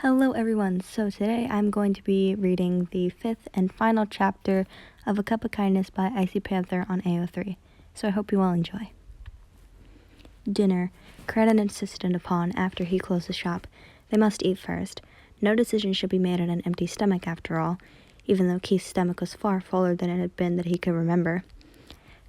Hello everyone, so today I'm going to be reading the fifth and final chapter of A Cup of Kindness by Icypanther on AO3, so I hope you all enjoy. Dinner, Credit insisted upon after he closed the shop. They must eat first. No decision should be made on an empty stomach after all, even though Keith's stomach was far fuller than it had been that he could remember.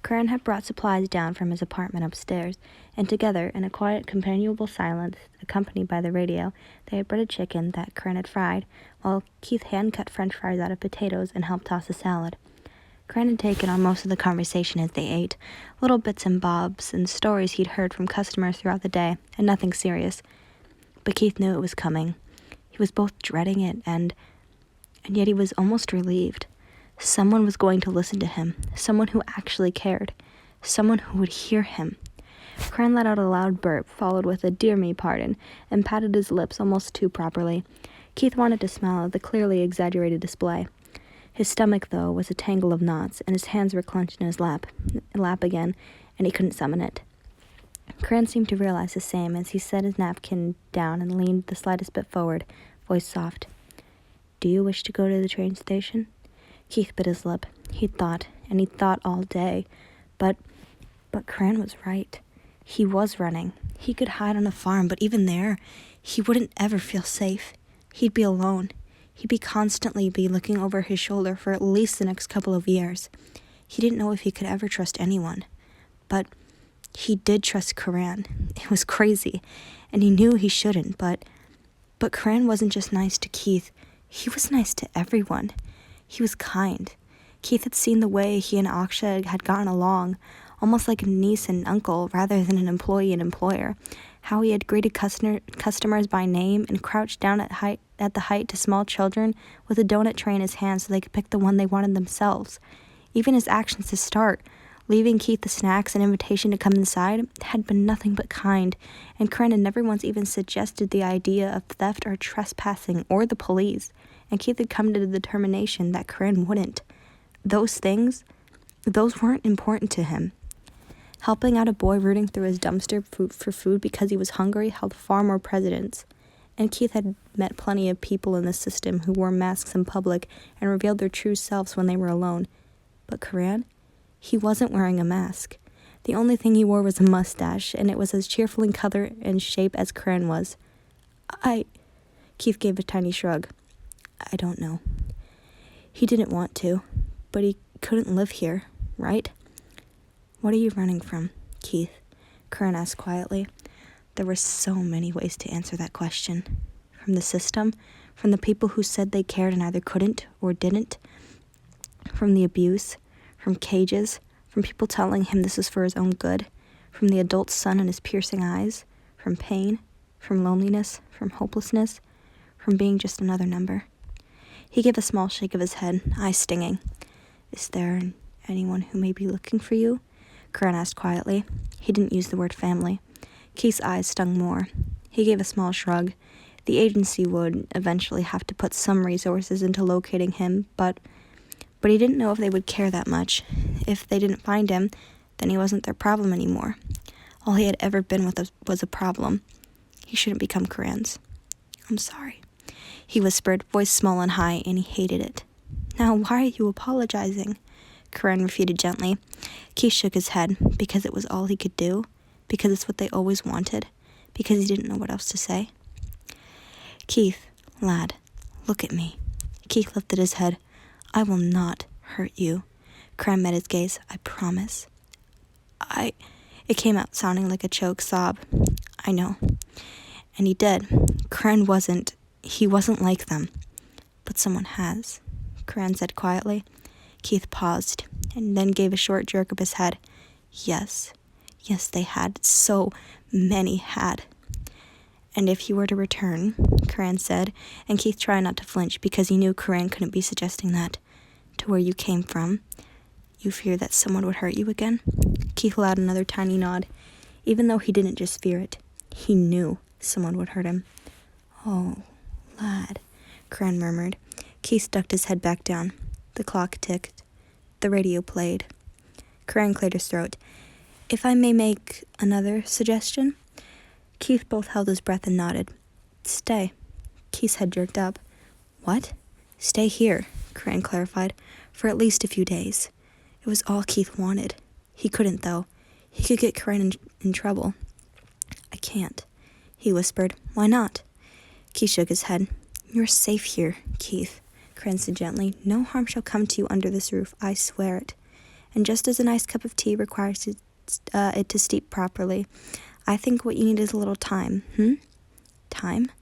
Cran had brought supplies down from his apartment upstairs, and together, in a quiet, companionable silence, accompanied by the radio, they had breaded chicken that Cran had fried, while Keith hand-cut french fries out of potatoes and helped toss a salad. Cran had taken on most of the conversation as they ate, little bits and bobs and stories he'd heard from customers throughout the day, and nothing serious. But Keith knew it was coming. He was both dreading it and yet he was almost relieved. Someone was going to listen to him, someone who actually cared, someone who would hear him. Cran let out a loud burp, followed with a "dear me, pardon," and patted his lips almost too properly. Keith wanted to smile at the clearly exaggerated display. His stomach, though, was a tangle of knots, and his hands were clenched in his lap again, and he couldn't summon it. Cran seemed to realize the same as he set his napkin down and leaned the slightest bit forward, voice soft. "Do you wish to go to the train station?" Keith bit his lip. He'd thought all day. But Cran was right. He was running. He could hide on a farm, but even there, he wouldn't ever feel safe. He'd be alone. He'd be constantly looking over his shoulder for at least the next couple of years. He didn't know if he could ever trust anyone. But he did trust Cran. It was crazy, and he knew he shouldn't, but Cran wasn't just nice to Keith. He was nice to everyone. He was kind. Keith had seen the way he and Aksha had gotten along, almost like a niece and uncle rather than an employee and employer. How he had greeted customers by name and crouched down at the height to small children with a donut tray in his hand so they could pick the one they wanted themselves. Even his actions to start, leaving Keith the snacks and invitation to come inside, had been nothing but kind, and Cran had never once even suggested the idea of theft or trespassing or the police, and Keith had come to the determination that Cran wouldn't. Those weren't important to him. Helping out a boy rooting through his dumpster for food because he was hungry held far more precedence, and Keith had met plenty of people in the system who wore masks in public and revealed their true selves when they were alone. But Cran? He wasn't wearing a mask. The only thing he wore was a mustache, and it was as cheerful in color and shape as Cran was. Keith gave a tiny shrug. "I don't know." He didn't want to, but he couldn't live here, right? "What are you running from, Keith?" Cran asked quietly. There were so many ways to answer that question. From the system, from the people who said they cared and either couldn't or didn't, from the abuse, from cages, from people telling him this was for his own good, from the adult son and his piercing eyes, from pain, from loneliness, from hopelessness, from being just another number. He gave a small shake of his head, eyes stinging. "Is there anyone who may be looking for you?" Cran asked quietly. He didn't use the word family. Keith's eyes stung more. He gave a small shrug. The agency would eventually have to put some resources into locating him, but he didn't know if they would care that much. If they didn't find him, then he wasn't their problem anymore. All he had ever been was a problem. He shouldn't become Cran's. "I'm sorry," he whispered, voice small and high, and he hated it. "Now, why are you apologizing?" Cran refuted gently. Keith shook his head, because it was all he could do, because it's what they always wanted, because he didn't know what else to say. "Keith, lad, look at me." Keith lifted his head. "I will not hurt you." Cran met his gaze. "I promise." It came out sounding like a choked sob. "I know." And he did. Cran wasn't like them. "But someone has," Cran said quietly. Keith paused, and then gave a short jerk of his head. Yes, they had. So many had. "And if you were to return," Cran said, and Keith tried not to flinch because he knew Cran couldn't be suggesting that, "to where you came from, you fear that someone would hurt you again?" Keith allowed another tiny nod. Even though he didn't just fear it, he knew someone would hurt him. "Oh, lad," Cran murmured. Keith ducked his head back down. The clock ticked. The radio played. Cran cleared his throat. "If I may make another suggestion?" Keith both held his breath and nodded. "Stay. Keith's head jerked up. What? Stay here, Corinne clarified, for at least a few days. It was all Keith wanted. He couldn't, though. He could get Corinne in trouble. I can't, he whispered. Why not? Keith shook his head. You're safe here, Keith, Corinne said gently. No harm shall come to you under this roof, I swear it. And just as a nice cup of tea requires it to steep properly, I think what you need is a little time, Time?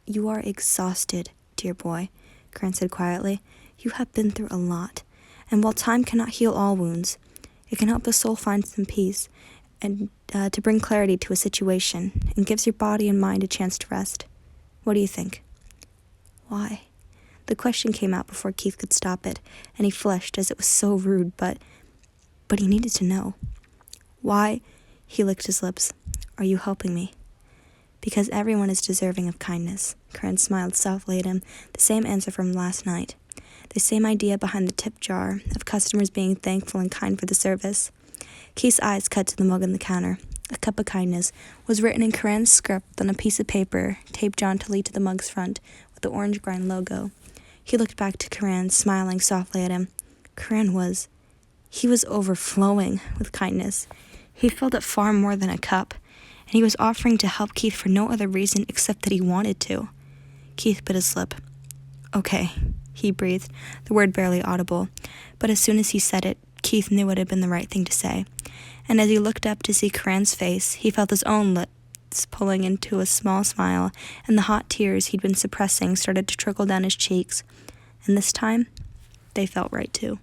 You are exhausted, dear boy, Corinne said quietly. You have been through a lot, and while time cannot heal all wounds, it can help the soul find some peace and to bring clarity to a situation, and gives your body and mind a chance to rest. What do you think? Why? The question came out before Keith could stop it, and he flushed as it was so rude, but he needed to know. Why? He licked his lips. Are you helping me? Because everyone is deserving of kindness. Corinne smiled softly at him, the same answer from last night. The same idea behind the tip jar, of customers being thankful and kind for the service. Keith's eyes cut to the mug on the counter. A cup of kindness was written in Corinne's script on a piece of paper, taped jauntily to the mug's front, with the orange grind logo. He looked back to Corinne, smiling softly at him. He was overflowing with kindness. He filled it far more than a cup, and he was offering to help Keith for no other reason except that he wanted to. Keith bit his lip. Okay, he breathed, the word barely audible, but as soon as he said it, Keith knew it had been the right thing to say. And as he looked up to see Corinne's face, he felt his own lips pulling into a small smile, and the hot tears he'd been suppressing started to trickle down his cheeks. And this time, they felt right too.